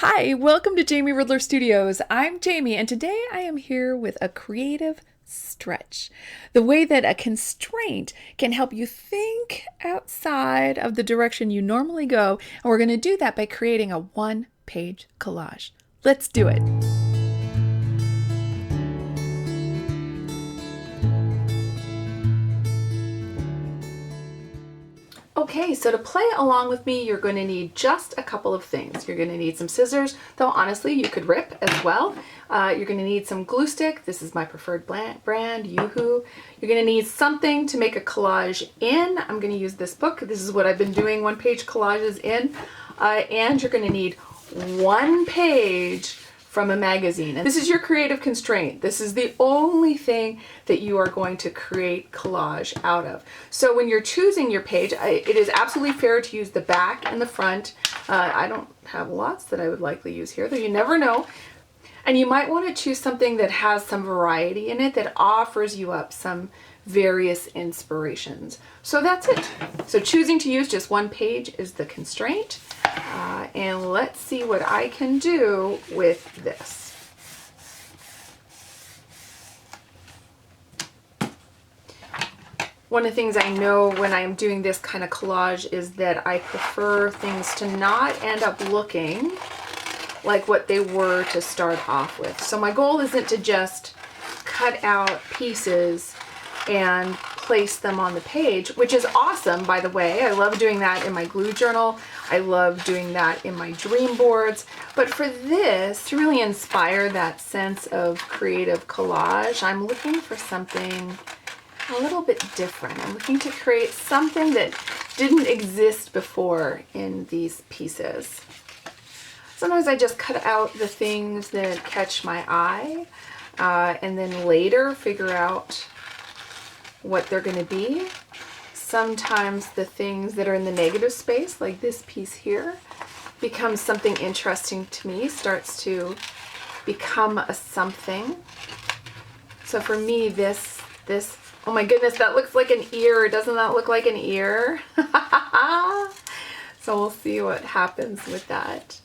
Hi, welcome to Jamie Riddler Studios. I'm Jamie, and today I am here with a creative stretch. The way that a constraint can help you think outside of the direction you normally go, and we're going to do that by creating a one-page collage. Let's do it. Okay, so to play along with me, you're going to need just a couple of things. You're going to need some scissors, though honestly you could rip as well. You're going to need some glue stick. This is my preferred brand, Yoo-Hoo. You're going to need something to make a collage in. I'm going to use this book. This is what I've been doing one-page collages in. And you're going to need one page from a magazine. And this is your creative constraint. This is the only thing that you are going to create collage out of. So when you're choosing your page, it is absolutely fair to use the back and the front. I don't have lots that I would likely use here, though you never know. And you might want to choose something that has some variety in it, that offers you up some various inspirations. So that's it. So choosing to use just one page is the constraint. And let's see what I can do with this. One of the things I know when I'm doing this kind of collage is that I prefer things to not end up looking like what they were to start off with. So my goal isn't to just cut out pieces and place them on the page, which is awesome, by the way. I love doing that in my glue journal. I love doing that in my dream boards. But for this, to really inspire that sense of creative collage, I'm looking for something a little bit different. I'm looking to create something that didn't exist before in these pieces. Sometimes I just cut out the things that catch my eye, and then later figure out what they're going to be. Sometimes the things that are in the negative space, like this piece here, becomes something interesting to me, starts to become a something. So for me, this, oh my goodness, that looks like an ear. Doesn't that look like an ear? So we'll see what happens with that.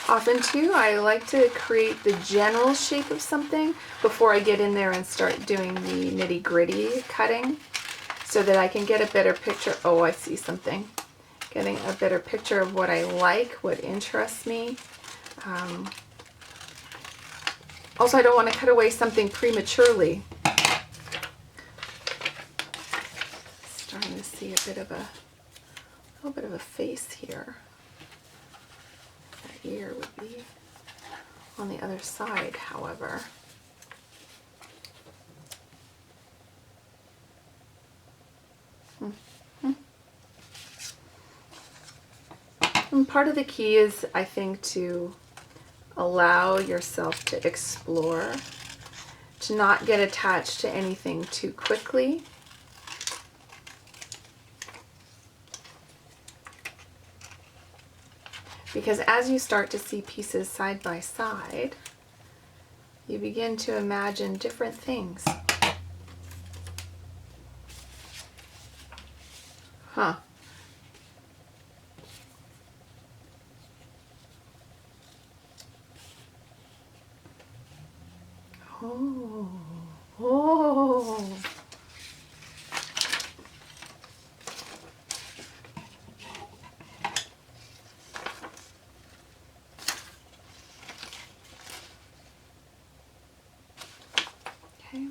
Often too, I like to create the general shape of something before I get in there and start doing the nitty-gritty cutting, so that I can get a better picture. Oh, I see something. Getting a better picture of what I like, what interests me. Also, I don't want to cut away something prematurely. Starting to see a little bit of a face here. That ear would be on the other side, however. And part of the key is, I think, to allow yourself to explore, to not get attached to anything too quickly. Because as you start to see pieces side by side, you begin to imagine different things. Huh. Oh. Oh. Okay.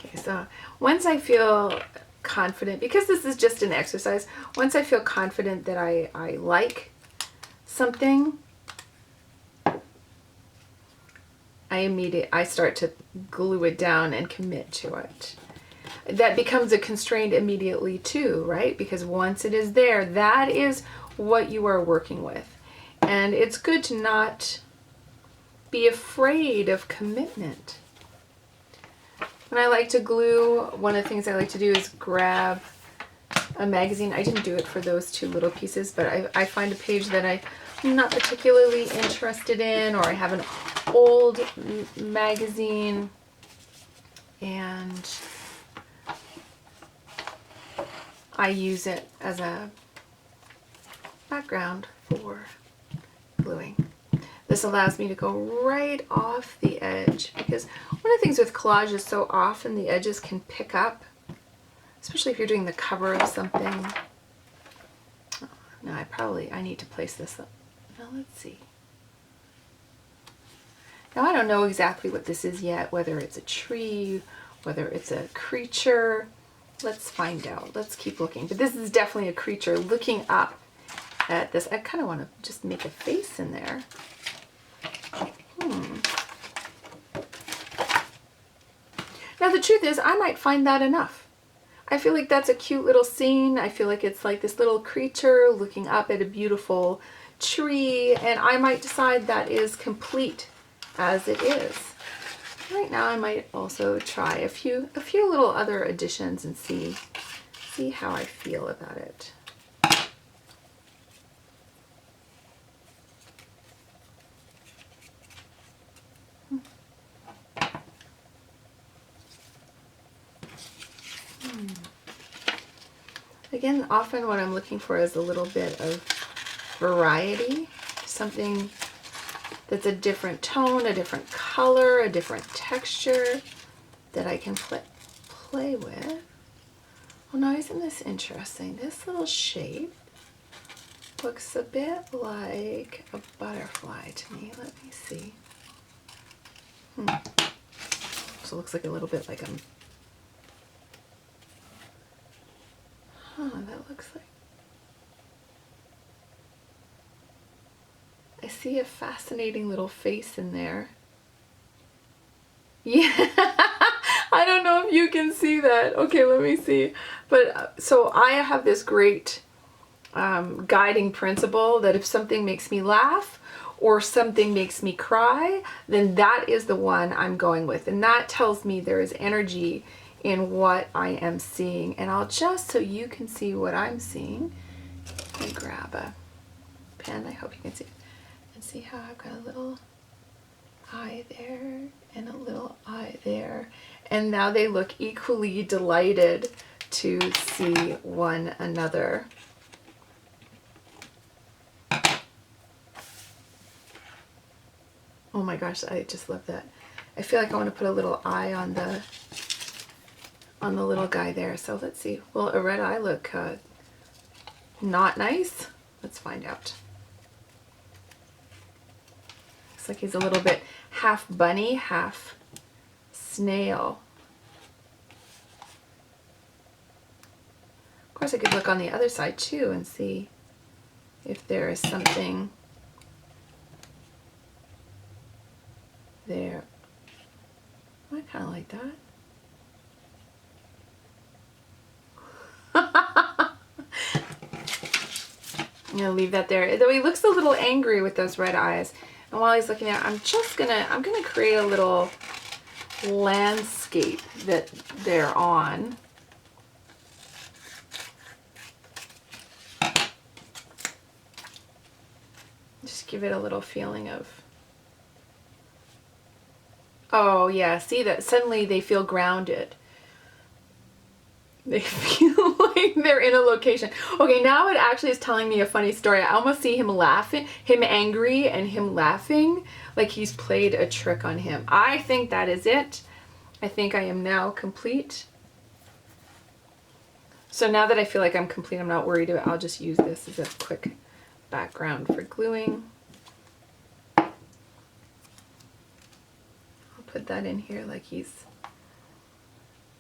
Okay, so once I feel confident, because this is just an exercise, once I feel confident that I like something, I start to glue it down and commit to it. that becomes a constraint immediately too, right? Because once it is there, that is what you are working with. And it's good to not be afraid of commitment. When I like to glue, one of the things I like to do is grab a magazine. I didn't do it for those two little pieces, but I find a page that I'm not particularly interested in, or I have an old magazine, and I use it as a background for gluing. This allows me to go right off the edge, because one of the things with collage is so often the edges can pick up, especially if you're doing the cover of something. Oh, no, I need to place this up. Now let's see. Now I don't know exactly what this is yet, whether it's a tree, whether it's a creature. Let's find out. Let's keep looking. But this is definitely a creature looking up at this. I kind of want to just make a face in there. Now the truth is, I might find that enough. I feel like that's a cute little scene. I feel like it's like this little creature looking up at a beautiful tree, and I might decide that is complete as it is. Right now I might also try a few little other additions and see how I feel about it. Again, often what I'm looking for is a little bit of variety, something that's a different tone, a different color, a different texture that I can play with. Oh, now isn't this interesting? This little shape looks a bit like a butterfly to me. Let me see. So it looks like a little bit like a... that looks like... I see a fascinating little face in there. Yeah, I don't know if you can see that. Okay, let me see. But so I have this great guiding principle that if something makes me laugh or something makes me cry, then that is the one I'm going with. And that tells me there is energy in what I am seeing. And I'll just, so you can see what I'm seeing, let me grab a pen. I hope you can see it. And see how I've got a little eye there and a little eye there. And now they look equally delighted to see one another. Oh my gosh, I just love that. I feel like I want to put a little eye on the little guy there. So let's see. Will a red eye look not nice? Let's find out. Looks like he's a little bit half bunny, half snail. Of course, I could look on the other side too and see if there is something there. I kind of like that. I'm gonna leave that there. Though he looks a little angry with those red eyes. And while he's looking at it, I'm gonna create a little landscape that they're on. Just give it a little feeling of, oh yeah, see that suddenly they feel grounded. They feel like they're in a location. Okay, now it actually is telling me a funny story. I almost see him laughing, him angry and him laughing like he's played a trick on him. I think that is it. I think I am now complete. So now that I feel like I'm complete, I'm not worried about it. I'll just use this as a quick background for gluing. I'll put that in here like he's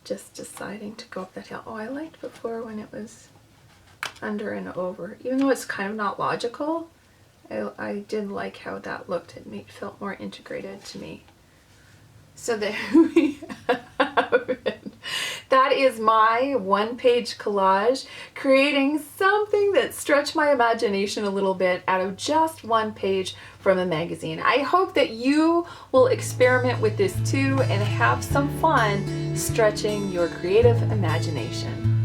just deciding to go up that hill. Oh, I liked before when it was under and over. Even though it's kind of not logical, I did like how that looked. It felt more integrated to me. So there we have it. that is my one-page collage, creating something that stretched my imagination a little bit out of just one page from a magazine. I hope that you will experiment with this too and have some fun stretching your creative imagination.